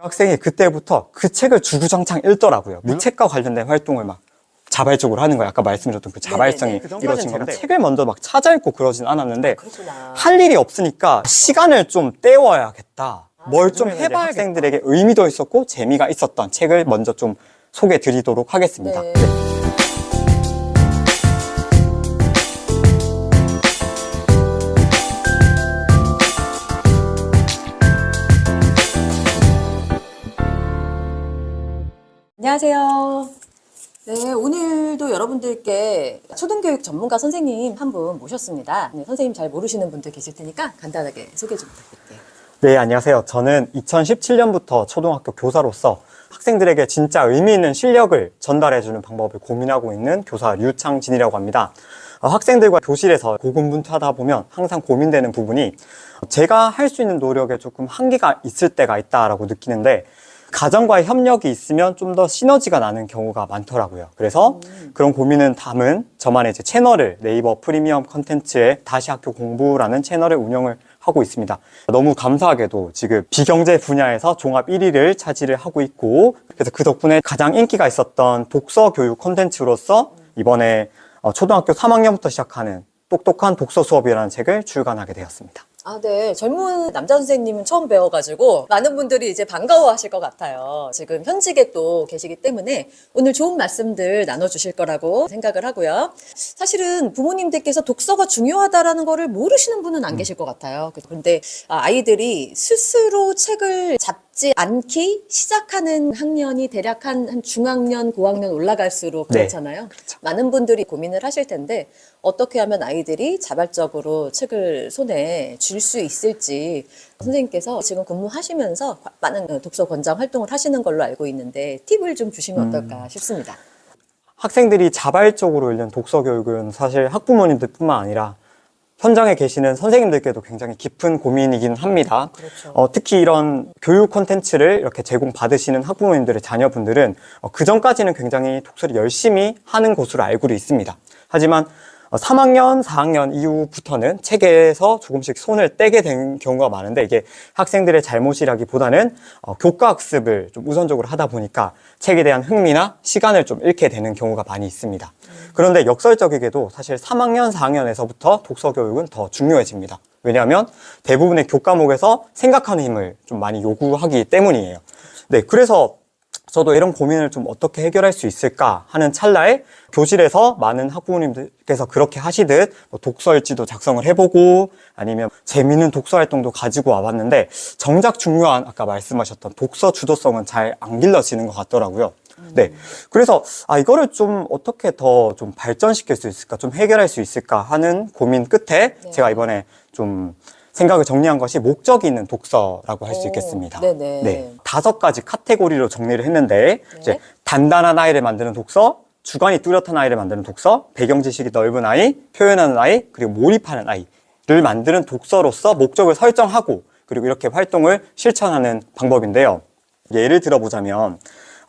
학생이 그때부터 그 책을 주구장창 읽더라고요. 무책과 관련된 활동을 막 자발적으로 하는 거예요. 아까 말씀드렸던 그 자발성이 이루어진 건데 책을 먼저 막 찾아 읽고 그러진 않았는데 할 일이 없으니까 시간을 좀 때워야겠다. 뭘 좀 해봐야 학생들에게 의미도 있었고 재미가 있었던 책을 먼저 좀 소개해 드리도록 하겠습니다. 네. 안녕하세요. 네, 오늘도 여러분들께 초등교육 전문가 선생님 한 분 모셨습니다. 네, 선생님 잘 모르시는 분들 계실 테니까 간단하게 소개 좀 부탁드릴게요. 네, 안녕하세요. 저는 2017년부터 초등학교 교사로서 학생들에게 진짜 의미 있는 실력을 전달해주는 방법을 고민하고 있는 교사 류창진이라고 합니다. 학생들과 교실에서 고군분투하다 보면 항상 고민되는 부분이 제가 할 수 있는 노력에 조금 한계가 있을 때가 있다라고 느끼는데 가정과의 협력이 있으면 좀 더 시너지가 나는 경우가 많더라고요. 그래서 그런 고민은 담은 저만의 이제 채널을 네이버 프리미엄 컨텐츠의 다시 학교 공부라는 채널을 운영을 하고 있습니다. 너무 감사하게도 지금 비경제 분야에서 종합 1위를 차지를 하고 있고 그래서 그 덕분에 가장 인기가 있었던 독서 교육 콘텐츠로서 이번에 초등학교 3학년부터 시작하는 똑똑한 독서 수업이라는 책을 출간하게 되었습니다. 아, 네. 젊은 남자 선생님은 처음 배워가지고 많은 분들이 이제 반가워하실 것 같아요. 지금 현직에 또 계시기 때문에 오늘 좋은 말씀들 나눠주실 거라고 생각을 하고요. 사실은 부모님들께서 독서가 중요하다라는 거를 모르시는 분은 안 계실 것 같아요. 그런데 아이들이 스스로 책을 잡지 않기 시작하는 학년이 대략 한 중학년, 고학년 올라갈수록 그렇잖아요. 네, 그렇죠. 많은 분들이 고민을 하실 텐데 어떻게 하면 아이들이 자발적으로 책을 손에 쥘 수 있을지 선생님께서 지금 근무하시면서 많은 독서 권장 활동을 하시는 걸로 알고 있는데 팁을 좀 주시면 어떨까 싶습니다. 학생들이 자발적으로 읽는 독서 교육은 사실 학부모님들 뿐만 아니라 현장에 계시는 선생님들께도 굉장히 깊은 고민이긴 합니다. 그렇죠. 특히 이런 교육 콘텐츠를 이렇게 제공받으시는 학부모님들의 자녀분들은 그전까지는 굉장히 독서를 열심히 하는 것으로 알고 있습니다. 하지만 3학년, 4학년 이후부터는 책에서 조금씩 손을 떼게 된 경우가 많은데 이게 학생들의 잘못이라기보다는 교과 학습을 좀 우선적으로 하다 보니까 책에 대한 흥미나 시간을 좀 잃게 되는 경우가 많이 있습니다. 그런데 역설적이게도 사실 3학년, 4학년에서부터 독서 교육은 더 중요해집니다. 왜냐하면 대부분의 교과목에서 생각하는 힘을 좀 많이 요구하기 때문이에요. 네, 그래서 저도 이런 고민을 좀 어떻게 해결할 수 있을까 하는 찰나에 교실에서 많은 학부모님들께서 그렇게 하시듯 독서일지도 작성을 해보고 아니면 재미있는 독서 활동도 가지고 와봤는데 정작 중요한 아까 말씀하셨던 독서 주도성은 잘 안 길러지는 것 같더라고요. 네, 그래서 이거를 좀 어떻게 더 좀 발전시킬 수 있을까, 좀 해결할 수 있을까 하는 고민 끝에 제가 이번에 좀 생각을 정리한 것이 목적이 있는 독서라고 할 수 있겠습니다. 네네. 네, 5가지 카테고리로 정리를 했는데 이제 단단한 아이를 만드는 독서, 주관이 뚜렷한 아이를 만드는 독서, 배경 지식이 넓은 아이, 표현하는 아이, 그리고 몰입하는 아이를 만드는 독서로서 목적을 설정하고 그리고 이렇게 활동을 실천하는 방법인데요. 예를 들어보자면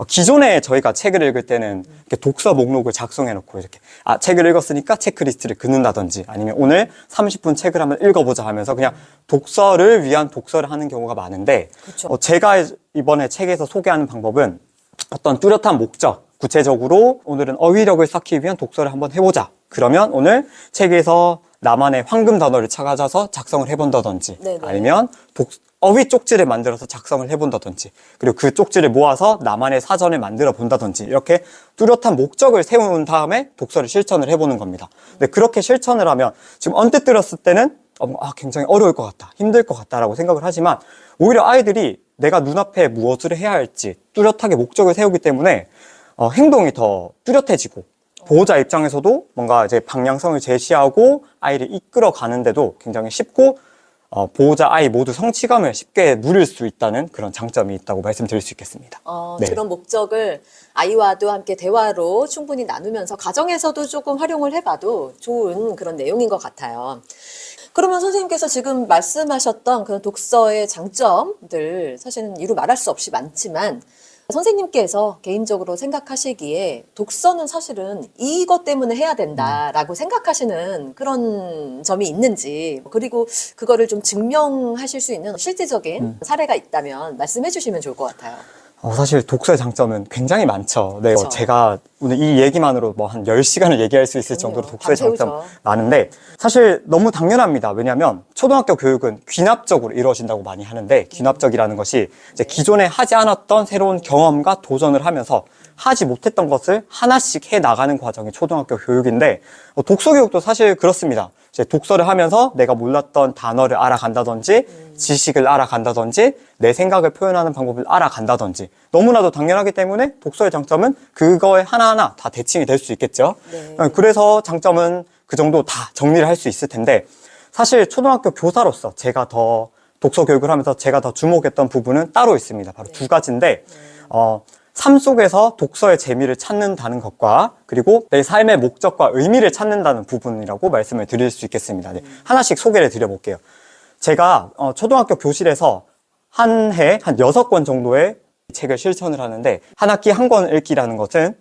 기존에 저희가 책을 읽을 때는 이렇게 독서 목록을 작성해 놓고 이렇게 책을 읽었으니까 체크리스트를 긋는다든지 아니면 오늘 30분 책을 한번 읽어보자 하면서 그냥 독서를 위한 독서를 하는 경우가 많은데 제가 이번에 책에서 소개하는 방법은 어떤 뚜렷한 목적, 구체적으로 오늘은 어휘력을 쌓기 위한 독서를 한번 해보자. 그러면 오늘 책에서 나만의 황금 단어를 찾아서 작성을 해본다든지 아니면 어휘 쪽지를 만들어서 작성을 해본다든지 그리고 그 쪽지를 모아서 나만의 사전을 만들어 본다든지 이렇게 뚜렷한 목적을 세운 다음에 독서를 실천을 해보는 겁니다. 근데 그렇게 실천을 하면 지금 언뜻 들었을 때는 굉장히 어려울 것 같다, 힘들 것 같다라고 생각을 하지만 오히려 아이들이 내가 눈앞에 무엇을 해야 할지 뚜렷하게 목적을 세우기 때문에 행동이 더 뚜렷해지고 보호자 입장에서도 뭔가 이제 방향성을 제시하고 아이를 이끌어 가는데도 굉장히 쉽고 보호자 아이 모두 성취감을 쉽게 누릴 수 있다는 그런 장점이 있다고 말씀드릴 수 있겠습니다. 네. 그런 목적을 아이와도 함께 대화로 충분히 나누면서 가정에서도 조금 활용을 해봐도 좋은 그런 내용인 것 같아요. 그러면 선생님께서 지금 말씀하셨던 그런 독서의 장점들 사실은 이루 말할 수 없이 많지만 선생님께서 개인적으로 생각하시기에 독서는 사실은 이것 때문에 해야 된다라고 생각하시는 그런 점이 있는지, 그리고 그거를 좀 증명하실 수 있는 실질적인 사례가 있다면 말씀해 주시면 좋을 것 같아요. 사실 독서의 장점은 굉장히 많죠. 네, 그쵸. 제가 오늘 이 얘기만으로 뭐 한 10시간을 얘기할 수 있을 그럼요. 정도로 독서의 밤새우죠. 장점 많은데, 사실 너무 당연합니다. 왜냐하면 초등학교 교육은 귀납적으로 이루어진다고 많이 하는데, 귀납적이라는 것이 이제 기존에 하지 않았던 새로운 경험과 도전을 하면서 하지 못했던 것을 하나씩 해 나가는 과정이 초등학교 교육인데, 독서 교육도 사실 그렇습니다. 이제 독서를 하면서 내가 몰랐던 단어를 알아간다든지, 지식을 알아간다든지, 내 생각을 표현하는 방법을 알아간다든지, 너무나도 당연하기 때문에 독서의 장점은 그거에 하나하나 다 대칭이 될 수 있겠죠. 네. 그래서 장점은 그 정도 다 정리를 할 수 있을 텐데, 사실 초등학교 교사로서 제가 더 독서 교육을 하면서 제가 더 주목했던 부분은 따로 있습니다. 바로 두 가지인데, 삶 속에서 독서의 재미를 찾는다는 것과, 그리고 내 삶의 목적과 의미를 찾는다는 부분이라고 말씀을 드릴 수 있겠습니다. 네, 하나씩 소개를 드려볼게요. 제가 초등학교 교실에서 한 해 한 6권 정도의 책을 실천을 하는데, 한 학기 한 권 읽기라는 것은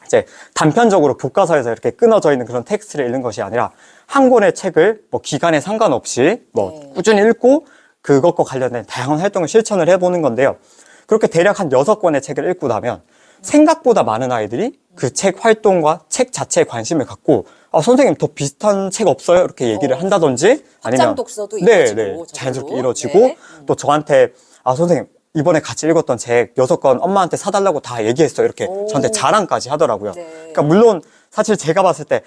이제 단편적으로 교과서에서 이렇게 끊어져 있는 그런 텍스트를 읽는 것이 아니라, 한 권의 책을 뭐 기간에 상관없이 네. 꾸준히 읽고 그것과 관련된 다양한 활동을 실천을 해보는 건데요. 그렇게 대략 한 6권의 책을 읽고 나면 생각보다 많은 아이들이 그 책 활동과 책 자체에 관심을 갖고, 선생님 더 비슷한 책 없어요? 이렇게 얘기를 한다든지, 확장 독서도 네, 이루어지고, 네, 저절로. 자연스럽게 이루어지고, 네. 또 저한테 선생님 이번에 같이 읽었던 책 6권 엄마한테 사달라고 다 얘기했어요. 이렇게 오. 저한테 자랑까지 하더라고요. 네. 그러니까 물론 사실 제가 봤을 때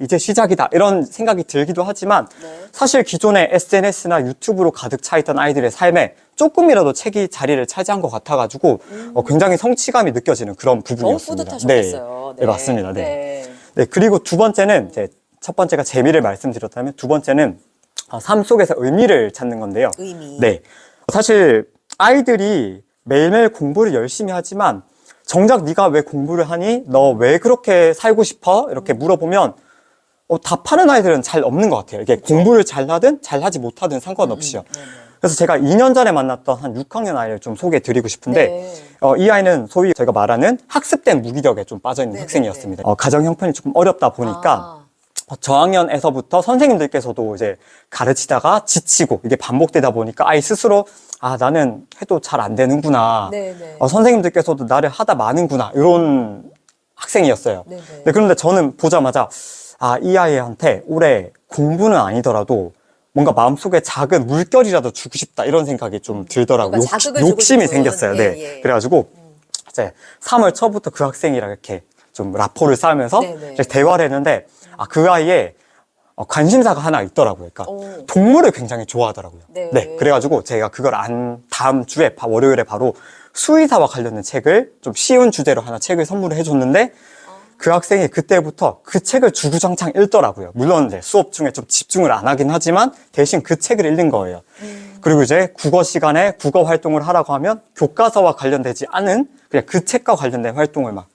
이제 시작이다 이런 생각이 들기도 하지만, 네. 사실 기존에 SNS나 유튜브로 가득 차 있던 아이들의 삶에 조금이라도 책이 자리를 차지한 것 같아가지고 굉장히 성취감이 느껴지는 그런 너무 부분이었습니다. 뿌듯하셨겠어요. 네, 맞습니다. 네. 네. 네, 그리고 두 번째는 이제 첫 번째가 재미를 말씀드렸다면, 두 번째는 삶 속에서 의미를 찾는 건데요. 의미. 네, 사실 아이들이 매일매일 공부를 열심히 하지만 정작 네가 왜 공부를 하니? 너 왜 그렇게 살고 싶어? 이렇게 물어보면 답하는 아이들은 잘 없는 것 같아요. 이게 공부를 잘하든 잘하지 못하든 상관없이요. 그래서 제가 2년 전에 만났던 한 6학년 아이를 좀 소개해 드리고 싶은데, 네. 이 아이는 소위 저희가 말하는 학습된 무기력에 좀 빠져있는 네, 학생이었습니다. 가정 형편이 조금 어렵다 보니까 저학년에서부터 선생님들께서도 이제 가르치다가 지치고 이게 반복되다 보니까 아이 스스로 나는 해도 잘 안 되는구나. 네네. 선생님들께서도 나를 하다 마는구나. 이런 학생이었어요. 네네. 네, 그런데 저는 보자마자 이 아이한테 올해 공부는 아니더라도 뭔가 마음속에 작은 물결이라도 주고 싶다 이런 생각이 좀 들더라고요. 뭔가 자극을 주고 욕심이 싶은. 생겼어요. 네. 예. 그래가지고 이제 3월 초부터 그 학생이랑 이렇게 좀 라포를 쌓으면서 네네. 이제 대화를 했는데, 그 아이의 관심사가 하나 있더라고요. 그러니까 오. 동물을 굉장히 좋아하더라고요. 네. 그래가지고 제가 그걸 다음 주에 월요일에 바로 수의사와 관련된 책을 좀 쉬운 주제로 하나 책을 선물을 해줬는데, 그 학생이 그때부터 그 책을 주구장창 읽더라고요. 물론 이제 수업 중에 좀 집중을 안 하긴 하지만 대신 그 책을 읽는 거예요. 그리고 이제 국어 시간에 국어 활동을 하라고 하면 교과서와 관련되지 않은 그냥 그 책과 관련된 활동을 막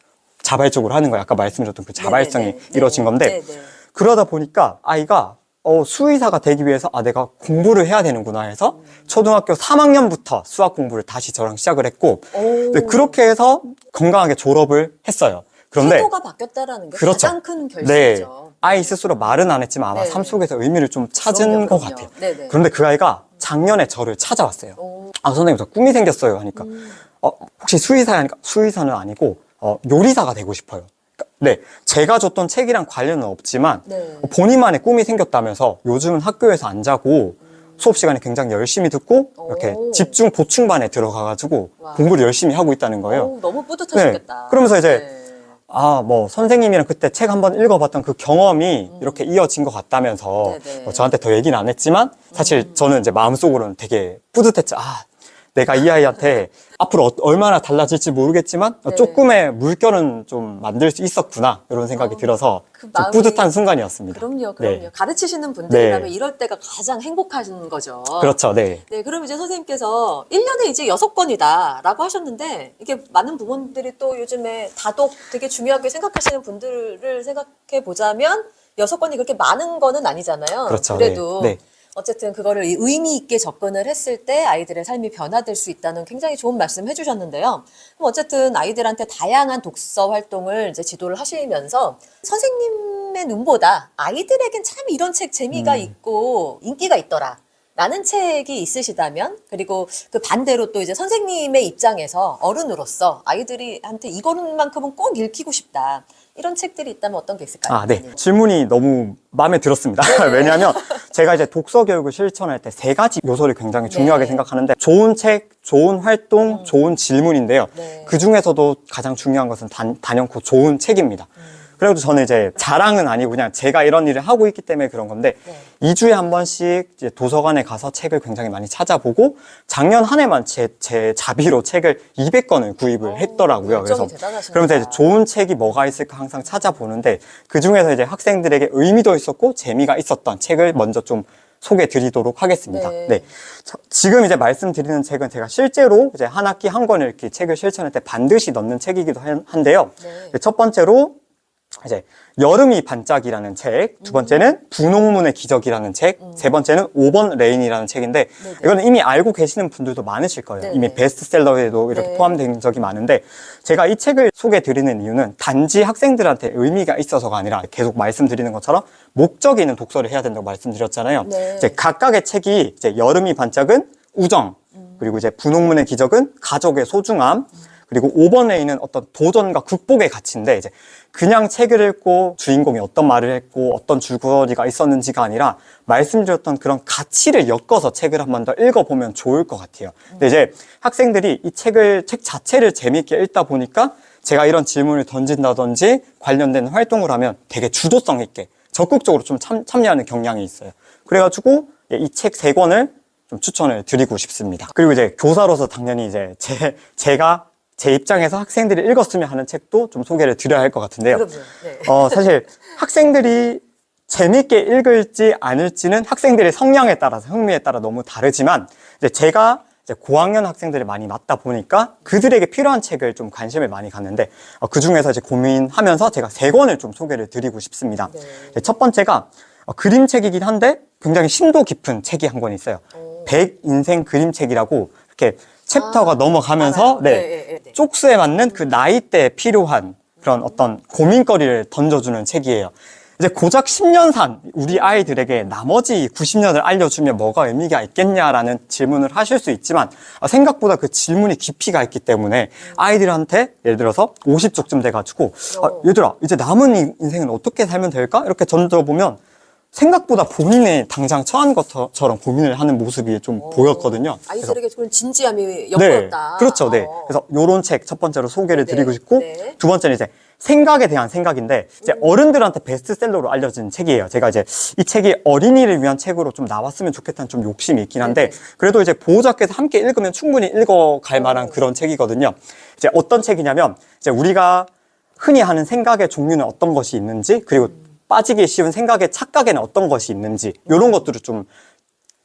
자발적으로 하는 거예요. 아까 말씀드렸던 그 자발성이 네네네. 이루어진 건데, 네네. 그러다 보니까 아이가 수의사가 되기 위해서 내가 공부를 해야 되는구나 해서 초등학교 3학년부터 수학 공부를 다시 저랑 시작을 했고, 오. 네, 그렇게 해서 건강하게 졸업을 했어요. 그런데 태도가 바뀌었다라는 게 그렇죠. 가장 큰 네, 결심이죠. 아이 스스로 말은 안 했지만 아마 네. 삶 속에서 의미를 좀 찾은 그럼요, 것 그럼요. 같아요. 네네. 그런데 그 아이가 작년에 저를 찾아왔어요. 오. 선생님 저 꿈이 생겼어요 하니까 혹시 수의사야 하니까 수의사는 아니고 요리사가 되고 싶어요. 그러니까, 네, 제가 줬던 책이랑 관련은 없지만 네. 본인만의 꿈이 생겼다면서 요즘은 학교에서 안 자고 수업 시간에 굉장히 열심히 듣고 이렇게 오. 집중 보충반에 들어가가지고 와. 공부를 열심히 하고 있다는 거예요. 오, 너무 뿌듯하셨겠다. 네. 그러면서 이제 네. 선생님이랑 그때 책 한번 읽어봤던 그 경험이 이렇게 이어진 것 같다면서 네네. 저한테 더 얘기는 안 했지만 사실 저는 이제 마음속으로는 되게 뿌듯했죠. 내가 이 아이한테 앞으로 얼마나 달라질지 모르겠지만 네. 조금의 물결은 좀 만들 수 있었구나 이런 생각이 들어서 그 좀 마음이- 뿌듯한 순간이었습니다. 그럼요. 네. 가르치시는 분들이라면 네. 이럴 때가 가장 행복하신 거죠. 그렇죠. 네. 네, 그럼 이제 선생님께서 1년에 이제 6권이다 라고 하셨는데, 이게 많은 부모님들이 또 요즘에 다독 되게 중요하게 생각하시는 분들을 생각해 보자면 6권이 그렇게 많은 거는 아니잖아요. 그렇죠. 그래도 네. 네. 어쨌든 그거를 의미 있게 접근을 했을 때 아이들의 삶이 변화될 수 있다는 굉장히 좋은 말씀 해주셨는데요. 그럼 어쨌든 아이들한테 다양한 독서 활동을 이제 지도를 하시면서 선생님의 눈보다 아이들에겐 참 이런 책 재미가 있고 인기가 있더라. 라는 책이 있으시다면, 그리고 그 반대로 또 이제 선생님의 입장에서 어른으로서 아이들이한테 이거만큼은 꼭 읽히고 싶다. 이런 책들이 있다면 어떤 게 있을까요? 아, 네. 질문이 너무 마음에 들었습니다. 왜냐하면 제가 이제 독서 교육을 실천할 때 세 가지 요소를 굉장히 중요하게 네. 생각하는데 좋은 책, 좋은 활동, 좋은 질문인데요. 네. 그 중에서도 가장 중요한 것은 단연코 좋은 책입니다. 그래도 저는 이제 자랑은 아니고 그냥 제가 이런 일을 하고 있기 때문에 그런 건데 네. 2주에 한 번씩 이제 도서관에 가서 책을 굉장히 많이 찾아보고 작년 한 해만 제 자비로 책을 200권을 구입을 했더라고요. 열정이 대단하십니다. 그러면서 이제 좋은 책이 뭐가 있을까 항상 찾아보는데 그 중에서 이제 학생들에게 의미도 있었고 재미가 있었던 책을 먼저 좀 소개해 드리도록 하겠습니다. 네. 네. 지금 이제 말씀드리는 책은 제가 실제로 이제 한 학기 한 권을 이렇게 책을 실천할 때 반드시 넣는 책이기도 한데요. 네. 첫 번째로 이제 여름이 반짝이라는 책, 두 번째는 분홍문의 기적이라는 책, 세 번째는 5번 레인이라는 책인데 네네. 이거는 이미 알고 계시는 분들도 많으실 거예요. 네네. 이미 베스트셀러에도 이렇게 네. 포함된 적이 많은데 제가 이 책을 소개해 드리는 이유는 단지 학생들한테 의미가 있어서가 아니라 계속 말씀드리는 것처럼 목적이 있는 독서를 해야 된다고 말씀드렸잖아요. 네. 이제 각각의 책이 이제 여름이 반짝은 우정, 그리고 이제 분홍문의 기적은 가족의 소중함, 그리고 5번 레인은 어떤 도전과 극복의 가치인데 이제 그냥 책을 읽고 주인공이 어떤 말을 했고 어떤 줄거리가 있었는지가 아니라 말씀드렸던 그런 가치를 엮어서 책을 한 번 더 읽어보면 좋을 것 같아요. 근데 이제 학생들이 이 책 자체를 재미있게 읽다 보니까 제가 이런 질문을 던진다든지 관련된 활동을 하면 되게 주도성 있게 적극적으로 좀 참여하는 경향이 있어요. 그래가지고 이 책 3권을 좀 추천을 드리고 싶습니다. 그리고 이제 교사로서 당연히 이제 제가 제 입장에서 학생들이 읽었으면 하는 책도 좀 소개를 드려야 할 것 같은데요. 그럼요. 네. 사실 학생들이 재밌게 읽을지 않을지는 학생들의 성향에 따라서 흥미에 따라 너무 다르지만 이제 제가 이제 고학년 학생들을 많이 맡다 보니까 그들에게 필요한 책을 좀 관심을 많이 갖는데 그 중에서 이제 고민하면서 제가 3권을 좀 소개를 드리고 싶습니다. 네. 첫 번째가 그림책이긴 한데 굉장히 심도 깊은 책이 한 권 있어요. 100인생 그림책이라고 이렇게 챕터가 넘어가면서 알아요. 네. 쪽수에 맞는 그 나이대에 필요한 그런 어떤 고민거리를 던져주는 책이에요. 이제 고작 10년 산 우리 아이들에게 나머지 90년을 알려주면 뭐가 의미가 있겠냐라는 질문을 하실 수 있지만 생각보다 그 질문이 깊이가 있기 때문에 아이들한테 예를 들어서 50쪽쯤 돼가지고 얘들아 이제 남은 인생은 어떻게 살면 될까? 이렇게 던져보면 생각보다 본인의 당장 처한 것처럼 고민을 하는 모습이 좀 보였거든요. 아이들에게 그런 진지함이 네, 엿보였다. 그렇죠. 네. 그래서 요런 책 첫 번째로 소개를 네, 드리고 싶고 네. 두 번째는 이제 생각에 대한 생각인데 이제 어른들한테 베스트셀러로 알려진 책이에요. 제가 이제 이 책이 어린이를 위한 책으로 좀 나왔으면 좋겠다는 좀 욕심이 있긴 한데 네네. 그래도 이제 보호자께서 함께 읽으면 충분히 읽어갈 만한 그런 책이거든요. 이제 어떤 책이냐면 이제 우리가 흔히 하는 생각의 종류는 어떤 것이 있는지 그리고 빠지기 쉬운 생각의 착각에는 어떤 것이 있는지 이런 것들을 좀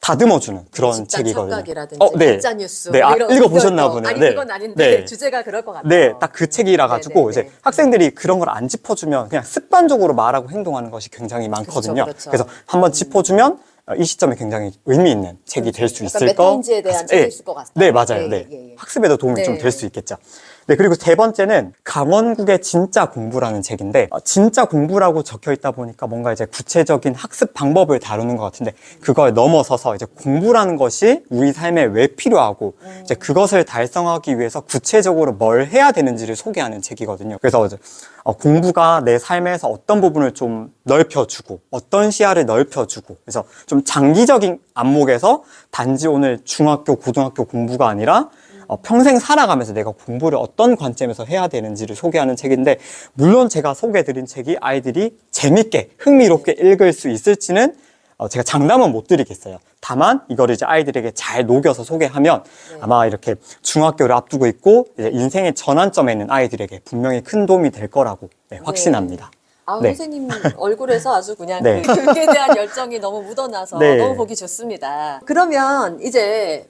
다듬어주는 그런 집단 책이거든요. 착각이라든지 네. 가짜 뉴스 네, 이런 읽어보셨나 거. 보네요. 아니 네. 그건 아닌데 네. 주제가 그럴 것 같아요. 네, 딱 그 책이라 가지고 네네네. 이제 학생들이 그런 걸 안 짚어주면 그냥 습관적으로 말하고 행동하는 것이 굉장히 많거든요. 그렇죠. 그래서 한번 짚어주면 이 시점에 굉장히 의미 있는 책이 될 수 약간 있을 것 메타인지에 대한 같습니다. 책일 있을 것 같아요. 네, 맞아요. 예, 네. 예, 예. 학습에도 도움이 네. 좀 될 수 있겠죠. 네, 그리고 세 번째는 강원국의 진짜 공부라는 책인데 진짜 공부라고 적혀 있다 보니까 뭔가 이제 구체적인 학습 방법을 다루는 것 같은데 그걸 넘어서서 이제 공부라는 것이 우리 삶에 왜 필요하고 이제 그것을 달성하기 위해서 구체적으로 뭘 해야 되는지를 소개하는 책이거든요. 그래서 이제 공부가 내 삶에서 어떤 부분을 좀 넓혀주고 어떤 시야를 넓혀주고 그래서 좀 장기적인 안목에서 단지 오늘 중학교, 고등학교 공부가 아니라 평생 살아가면서 내가 공부를 어떤 관점에서 해야 되는지를 소개하는 책인데 물론 제가 소개해드린 책이 아이들이 재밌게 흥미롭게 읽을 수 있을지는 제가 장담은 못 드리겠어요. 다만 이거를 이제 아이들에게 잘 녹여서 소개하면 아마 이렇게 중학교를 앞두고 있고 이제 인생의 전환점에 있는 아이들에게 분명히 큰 도움이 될 거라고 확신합니다. 네. 선생님 얼굴에서 아주 그냥 네. 그 교육에 대한 열정이 너무 묻어나서 네. 너무 보기 좋습니다. 그러면 이제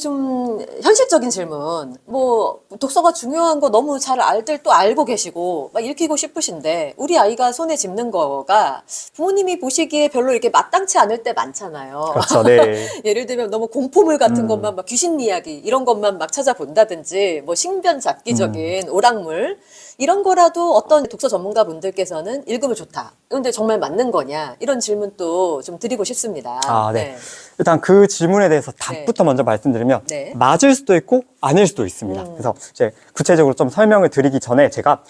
좀 현실적인 질문. 뭐 독서가 중요한 거 너무 잘 알들 또 알고 계시고 막 읽히고 싶으신데 우리 아이가 손에 짚는 거가 부모님이 보시기에 별로 이렇게 마땅치 않을 때 많잖아요. 그렇죠. 네. 예를 들면 너무 공포물 같은 것만 막 귀신 이야기 이런 것만 막 찾아본다든지 뭐 신변 잡기적인 오락물 이런 거라도 어떤 독서 전문가 분들께서는 읽으면 좋다. 근데 정말 맞는 거냐? 이런 질문도 좀 드리고 싶습니다. 아, 네. 일단 그 질문에 대해서 답부터 먼저 말씀드리면 네. 맞을 수도 있고 아닐 수도 있습니다. 그래서 이제 구체적으로 좀 설명을 드리기 전에 제가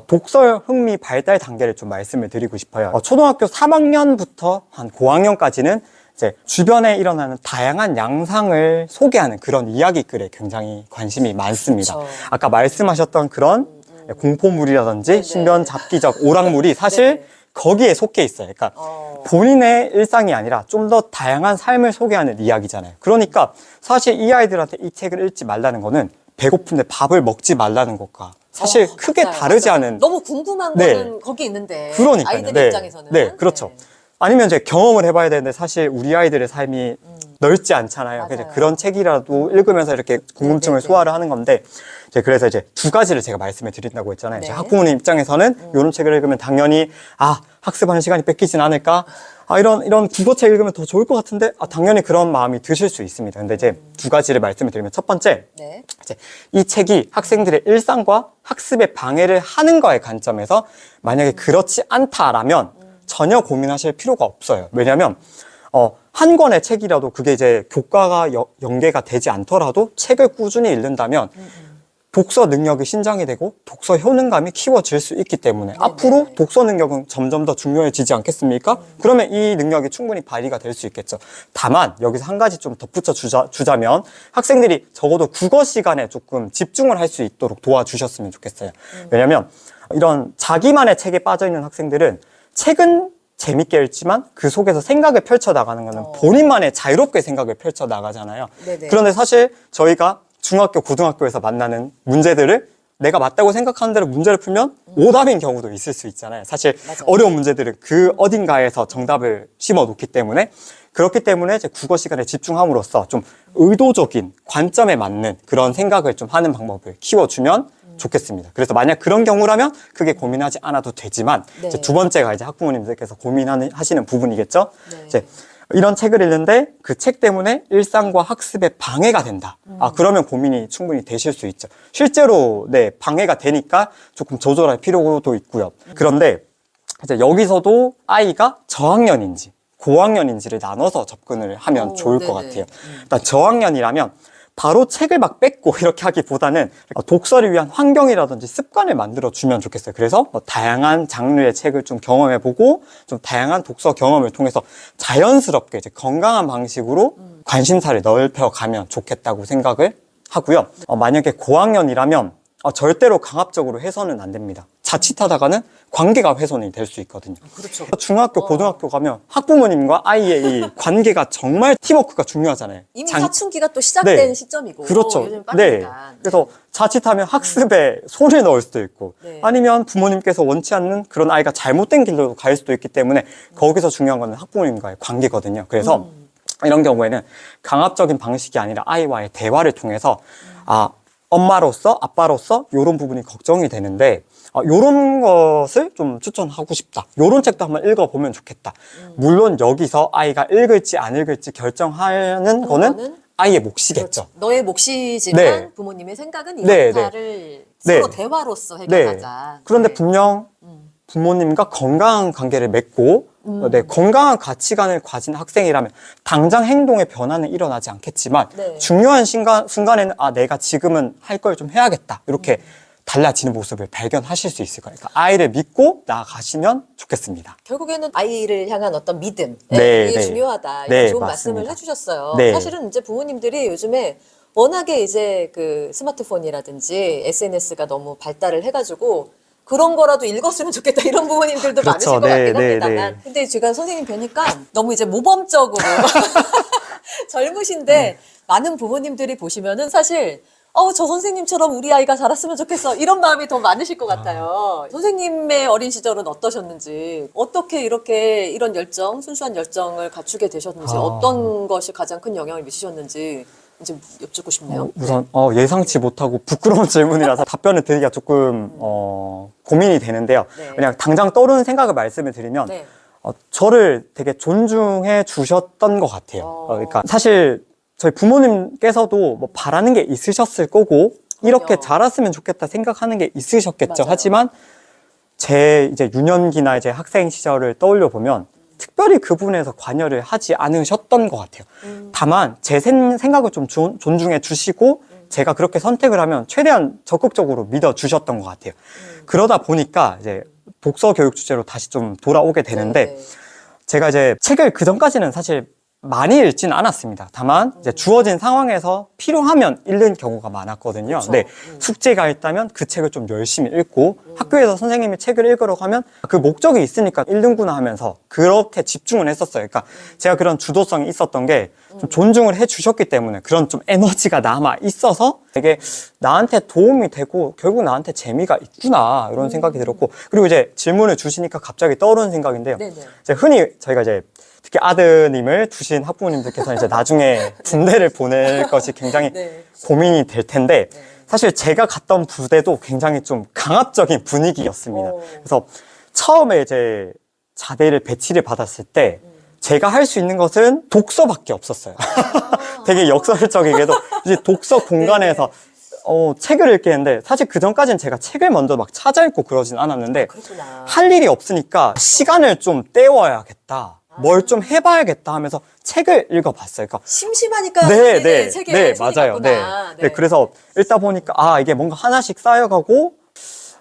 독서 흥미 발달 단계를 좀 말씀을 드리고 싶어요. 초등학교 3학년부터 한 고학년까지는 이제 주변에 일어나는 다양한 양상을 소개하는 그런 이야기글에 굉장히 관심이 많습니다. 그쵸. 아까 말씀하셨던 그런 공포물이라든지 네네. 신변 잡기적 오락물이 사실 네네. 거기에 속해 있어요. 그러니까 본인의 일상이 아니라 좀 더 다양한 삶을 소개하는 이야기잖아요. 그러니까 사실 이 아이들한테 이 책을 읽지 말라는 거는 배고픈데 밥을 먹지 말라는 것과 사실 크게 맞아요, 다르지 맞아요. 않은. 너무 궁금한 네. 거는 거기 있는데 그러니까요. 아이들 네. 입장에서는 네, 그렇죠. 아니면 이제 경험을 해봐야 되는데 사실 우리 아이들의 삶이 넓지 않잖아요. 그래서 맞아요. 그런 책이라도 읽으면서 이렇게 궁금증을 네네네. 소화를 하는 건데 그래서 이제 두 가지를 제가 말씀을 드린다고 했잖아요. 네. 이제 학부모님 입장에서는 이런 책을 읽으면 당연히 학습하는 시간이 뺏기진 않을까? 이런 국어책 읽으면 더 좋을 것 같은데 당연히 그런 마음이 드실 수 있습니다. 근데 이제 두 가지를 말씀을 드리면 첫 번째, 네. 이제 이 책이 학생들의 일상과 학습에 방해를 하는 거의 관점에서 만약에 그렇지 않다라면 전혀 고민하실 필요가 없어요. 왜냐하면 한 권의 책이라도 그게 이제 교과가 연계가 되지 않더라도 책을 꾸준히 읽는다면 독서 능력이 신장이 되고 독서 효능감이 키워질 수 있기 때문에 앞으로 독서 능력은 점점 더 중요해지지 않겠습니까? 그러면 이 능력이 충분히 발휘가 될 수 있겠죠. 다만 여기서 한 가지 좀 덧붙여 주자면 학생들이 적어도 국어 시간에 조금 집중을 할 수 있도록 도와주셨으면 좋겠어요. 왜냐하면 이런 자기만의 책에 빠져있는 학생들은 책은 재밌게 읽지만 그 속에서 생각을 펼쳐나가는 거는 본인만의 자유롭게 생각을 펼쳐나가잖아요. 네네. 그런데 사실 저희가 중학교, 고등학교에서 만나는 문제들을 내가 맞다고 생각하는 대로 문제를 풀면 오답인 경우도 있을 수 있잖아요. 사실 맞아요. 어려운 문제들은 그 어딘가에서 정답을 심어 놓기 때문에 그렇기 때문에 이제 국어 시간에 집중함으로써 좀 의도적인 관점에 맞는 그런 생각을 좀 하는 방법을 키워주면 좋겠습니다. 그래서 만약 그런 경우라면 크게 고민하지 않아도 되지만 네. 이제 두 번째가 이제 학부모님들께서 고민하시는 부분이겠죠. 네. 이제 이런 책을 읽는데 그 책 때문에 일상과 학습에 방해가 된다. 그러면 고민이 충분히 되실 수 있죠. 실제로 방해가 되니까 조금 조절할 필요도 있고요. 그런데 이제 여기서도 아이가 저학년인지 고학년인지를 나눠서 접근을 하면 좋을 것 네네. 같아요. 일단 저학년이라면 바로 책을 막 뺏고 이렇게 하기보다는 독서를 위한 환경이라든지 습관을 만들어주면 좋겠어요. 그래서 다양한 장르의 책을 좀 경험해보고 좀 다양한 독서 경험을 통해서 자연스럽게 이제 건강한 방식으로 관심사를 넓혀가면 좋겠다고 생각을 하고요. 만약에 고학년이라면 절대로 강압적으로 해서는 안 됩니다. 자칫하다가는 관계가 훼손이 될 수 있거든요. 그렇죠. 중학교, 고등학교 가면 학부모님과 아이의 이 관계가 정말 팀워크가 중요하잖아요. 이미 사춘기가 또 시작된 네. 시점이고 그렇죠. 요즘 빠르니까. 그래서 자칫하면 학습에 손을 넣을 수도 있고 네. 아니면 부모님께서 원치 않는 그런 아이가 잘못된 길로 갈 수도 있기 때문에 거기서 중요한 거는 학부모님과의 관계거든요. 그래서 이런 경우에는 강압적인 방식이 아니라 아이와의 대화를 통해서 엄마로서 아빠로서 이런 부분이 걱정이 되는데 이런 것을 좀 추천하고 싶다. 이런 책도 한번 읽어보면 좋겠다. 물론 여기서 아이가 읽을지 안 읽을지 결정하는 거는 아이의 몫이겠죠. 그렇죠. 너의 몫이지만 네. 부모님의 생각은 네, 이렇다를 네. 서로 대화로서 해결하자. 그런데 네. 분명 부모님과 건강한 관계를 맺고 건강한 가치관을 가진 학생이라면 당장 행동의 변화는 일어나지 않겠지만 네. 중요한 순간에는 내가 지금은 할 걸 좀 해야겠다. 이렇게 달라지는 모습을 발견하실 수 있을 거예요. 그러니까 아이를 믿고 나아가시면 좋겠습니다. 결국에는 아이를 향한 어떤 믿음 네, 이게 네. 중요하다. 네, 좋은 맞습니다. 말씀을 해주셨어요. 네. 사실은 이제 부모님들이 요즘에 워낙에 이제 그 스마트폰이라든지 SNS가 너무 발달을 해가지고 그런 거라도 읽었으면 좋겠다 이런 부모님들도 그렇죠. 많으실 것 네, 같긴 네, 합니다만 네. 근데 제가 선생님 뵈니까 너무 이제 모범적으로 젊으신데 많은 부모님들이 보시면은 사실 저 선생님처럼 우리 아이가 자랐으면 좋겠어 이런 마음이 더 많으실 것 같아요. 선생님의 어린 시절은 어떠셨는지 어떻게 이렇게 이런 열정 순수한 열정을 갖추게 되셨는지 어떤 것이 가장 큰 영향을 미치셨는지 이제 여쭙고 싶네요. 우선 예상치 못하고 부끄러운 질문이라서 답변을 드리기가 조금 고민이 되는데요. 네. 그냥 당장 떠오르는 생각을 말씀을 드리면 네. 저를 되게 존중해 주셨던 것 같아요. 그러니까 사실 저희 부모님께서도 뭐 바라는 게 있으셨을 거고 이렇게 그럼요. 자랐으면 좋겠다 생각하는 게 있으셨겠죠. 맞아요. 하지만 제 이제 유년기나 이제 학생 시절을 떠올려 보면 특별히 그 부분에서 관여를 하지 않으셨던 것 같아요. 다만 제 생각을 좀 존중해 주시고 제가 그렇게 선택을 하면 최대한 적극적으로 믿어 주셨던 것 같아요. 그러다 보니까 이제 독서 교육 주제로 다시 좀 돌아오게 되는데 네, 네. 제가 이제 책을 그 전까지는 사실 많이 읽지는 않았습니다. 다만 이제 주어진 상황에서 필요하면 읽는 경우가 많았거든요. 그렇죠. 네, 숙제가 있다면 그 책을 좀 열심히 읽고 학교에서 선생님이 책을 읽으라고 하면 그 목적이 있으니까 읽는구나 하면서 그렇게 집중을 했었어요. 그러니까 제가 그런 주도성이 있었던 게 좀 존중을 해주셨기 때문에 그런 좀 에너지가 남아 있어서 되게 나한테 도움이 되고 결국 나한테 재미가 있구나 이런 생각이 들었고 그리고 이제 질문을 주시니까 갑자기 떠오르는 생각인데요. 네네. 이제 흔히 저희가 이제 특히 아드님을 두신 학부모님들께서는 이제 나중에 군대를 보낼 것이 굉장히 네. 고민이 될 텐데 네. 사실 제가 갔던 부대도 굉장히 좀 강압적인 분위기였습니다. 오. 그래서 처음에 이제 자대를 배치를 받았을 때 제가 할 수 있는 것은 독서밖에 없었어요. 되게 역설적이게도 이제 독서 공간에서 책을 읽게 했는데 사실 그 전까지는 제가 책을 먼저 막 찾아 읽고 그러진 않았는데 그렇구나. 할 일이 없으니까 시간을 좀 때워야겠다. 뭘 좀 해봐야겠다 하면서 책을 읽어봤어요. 그러니까 심심하니까 책에 네, 손이 맞아요. 갔구나. 네, 그래서 읽다 보니까 이게 뭔가 하나씩 쌓여가고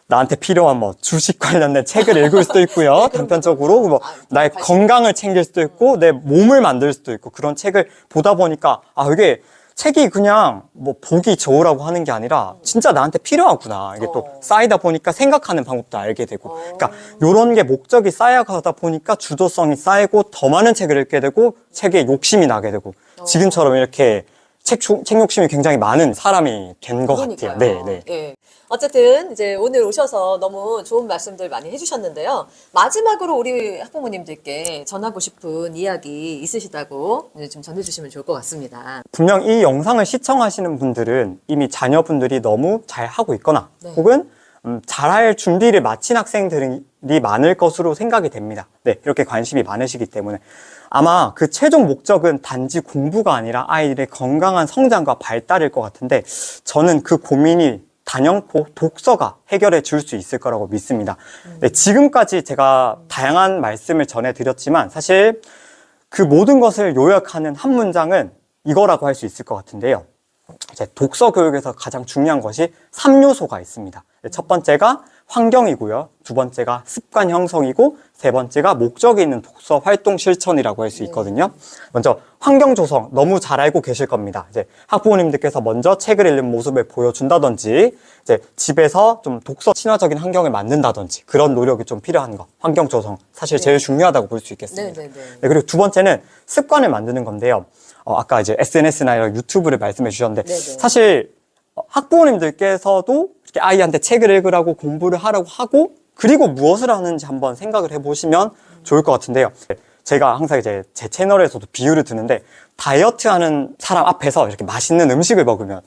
나한테 필요한 뭐 주식 관련된 책을 읽을 수도 있고요. 단편적으로 뭐 나의 건강을 챙길 수도 있고 내 몸을 만들 수도 있고 그런 책을 보다 보니까 이게 책이 그냥 뭐 보기 좋으라고 하는 게 아니라 진짜 나한테 필요하구나. 이게 또 쌓이다 보니까 생각하는 방법도 알게 되고. 그러니까 요런 게 목적이 쌓여가다 보니까 주도성이 쌓이고 더 많은 책을 읽게 되고 책에 욕심이 나게 되고 지금처럼 이렇게 책 욕심이 굉장히 많은 사람이 된 것 같아요. 네. 예. 어쨌든 이제 오늘 오셔서 너무 좋은 말씀들 많이 해주셨는데요. 마지막으로 우리 학부모님들께 전하고 싶은 이야기 있으시다고 이제 좀 전해주시면 좋을 것 같습니다. 분명 이 영상을 시청하시는 분들은 이미 자녀분들이 너무 잘 하고 있거나 네. 혹은 잘할 준비를 마친 학생들이 많을 것으로 생각이 됩니다. 네, 이렇게 관심이 많으시기 때문에 아마 그 최종 목적은 단지 공부가 아니라 아이들의 건강한 성장과 발달일 것 같은데 저는 그 고민이 단연코 독서가 해결해 줄 수 있을 거라고 믿습니다. 네, 지금까지 제가 다양한 말씀을 전해드렸지만 사실 그 모든 것을 요약하는 한 문장은 이거라고 할 수 있을 것 같은데요. 이제 독서 교육에서 가장 중요한 것이 3요소가 있습니다. 첫 번째가 환경이고요. 두 번째가 습관 형성이고 세 번째가 목적이 있는 독서 활동 실천이라고 할 수 있거든요. 먼저 환경 조성 너무 잘 알고 계실 겁니다. 이제 학부모님들께서 먼저 책을 읽는 모습을 보여준다든지 이제 집에서 좀 독서 친화적인 환경을 만든다든지 그런 노력이 좀 필요한 거. 환경 조성 사실 제일 중요하다고 볼 수 있겠습니다. 네, 그리고 두 번째는 습관을 만드는 건데요. 아까 이제 SNS나 이런 유튜브를 말씀해 주셨는데 사실 학부모님들께서도 이렇게 아이한테 책을 읽으라고 공부를 하라고 하고 그리고 무엇을 하는지 한번 생각을 해보시면 좋을 것 같은데요. 제가 항상 이제 제 채널에서도 비유를 드는데 다이어트 하는 사람 앞에서 이렇게 맛있는 음식을 먹으면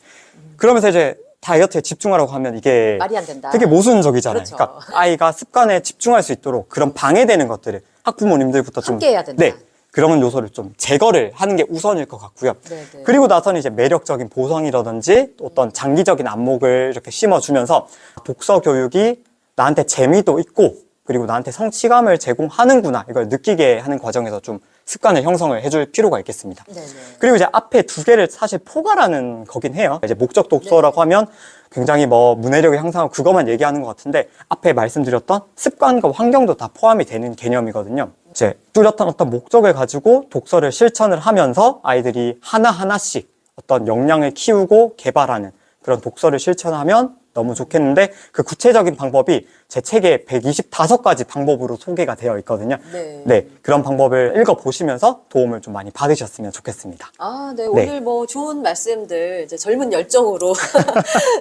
그러면서 이제 다이어트에 집중하라고 하면 이게 말이 안 된다. 되게 모순적이잖아요. 그렇죠. 그러니까 아이가 습관에 집중할 수 있도록 그런 방해되는 것들을 학부모님들부터 좀 함께 해야 된다. 네, 그런 요소를 좀 제거를 하는 게 우선일 것 같고요. 네네. 그리고 나서는 이제 매력적인 보상이라든지 어떤 장기적인 안목을 이렇게 심어주면서 독서 교육이 나한테 재미도 있고 그리고 나한테 성취감을 제공하는구나 이걸 느끼게 하는 과정에서 좀 습관을 형성을 해줄 필요가 있겠습니다. 네네. 그리고 이제 앞에 두 개를 사실 포괄하는 거긴 해요. 이제 목적 독서라고 하면 굉장히 뭐 문해력을 향상하고 그것만 얘기하는 것 같은데 앞에 말씀드렸던 습관과 환경도 다 포함이 되는 개념이거든요. 이제 뚜렷한 어떤 목적을 가지고 독서를 실천을 하면서 아이들이 하나하나씩 어떤 역량을 키우고 개발하는 그런 독서를 실천하면 너무 좋겠는데 그 구체적인 방법이 제 책에 125가지 방법으로 소개가 되어 있거든요. 네. 그런 방법을 읽어보시면서 도움을 좀 많이 받으셨으면 좋겠습니다. 아, 네. 오늘 뭐 좋은 말씀들 이제 젊은 열정으로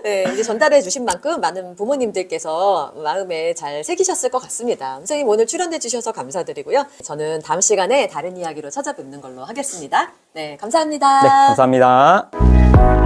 네, 이제 전달해 주신 만큼 많은 부모님들께서 마음에 잘 새기셨을 것 같습니다. 선생님 오늘 출연해 주셔서 감사드리고요. 저는 다음 시간에 다른 이야기로 찾아뵙는 걸로 하겠습니다. 네, 감사합니다. 네, 감사합니다.